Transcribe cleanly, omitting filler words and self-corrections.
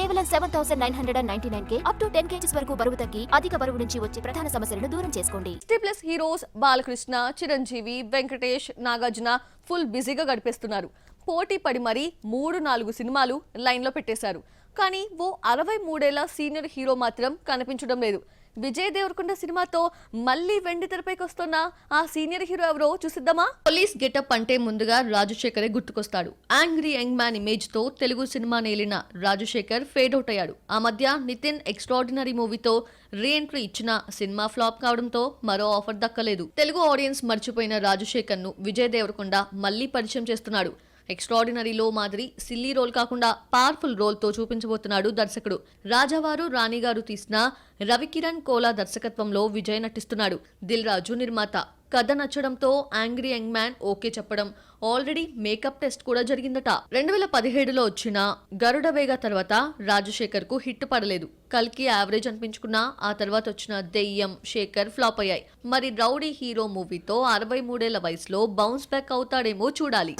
కేవలం 7,999K up to 10 kgs వరకు బరువు తగ్గి అధిక బరువు నుంచి వచ్చే ప్రధాన సమస్యలను దూరం చేసుకోండి. Plus heroes Balakrishna, Chiranjeevi, Venkatesh, Nagarjuna full బిజీగా గడిపేస్తున్నారు. పోటీ పడి మరీ 3-4 సినిమాలు లైన్లో పెట్టేశారు. కానీ ఓ 63 ఏళ్ల సీనియర్ హీరో మాత్రం కనిపించడం లేదు. విజయ్ దేవరకొండ సినిమాతో మళ్ళీ వెండి తెరపైకి వస్తున్న ఆ సీనియర్ హీరో ఎవరో చూసిద్దామా? పోలీస్ గెటప్ అంటే ముందుగా రాజశేఖరే గుర్తుకొస్తాడు. యాంగ్రీ యంగ్ మ్యాన్ ఇమేజ్ తో తెలుగు సినిమా నేలిన రాజశేఖర్ ఫేడ్ అవుట్ అయ్యాడు. ఆ మధ్య నితిన్ ఎక్స్ట్రాడినరీ మూవీతో రీ ఎంట్రీ ఇచ్చిన సినిమా ఫ్లాప్ కావడంతో మరో ఆఫర్ దక్కలేదు. తెలుగు ఆడియన్స్ మర్చిపోయిన రాజశేఖర్ ను విజయ్ దేవరకొండ మళ్లీ పరిచయం చేస్తున్నాడు. ఎక్స్ట్రాడినరీలో మాదిరి సిల్లీ రోల్ కాకుండా పవర్ఫుల్ రోల్ తో చూపించబోతున్నాడు దర్శకుడు. రాజావారు రాణిగారు తీసిన రవికిరణ్ కోలా దర్శకత్వంలో విజయ్ నటిస్తున్నాడు. దిల్ రాజు నిర్మాత. కథ నచ్చడంతో యాంగ్రీ యంగ్ మ్యాన్ ఓకే చెప్పడం, ఆల్రెడీ మేకప్ టెస్ట్ కూడా జరిగిందట. 2017లో వచ్చిన గరుడవేగ తర్వాత రాజశేఖర్ కు హిట్ పడలేదు. కల్కి యావరేజ్ అనిపించుకున్నా ఆ తర్వాత వచ్చిన దెయ్యం, శేఖర్ ఫ్లాప్ అయ్యాయి. మరి రౌడీ హీరో మూవీతో 63 ఏళ్ల వయసులో బౌన్స్ బ్యాక్ అవుతాడేమో చూడాలి.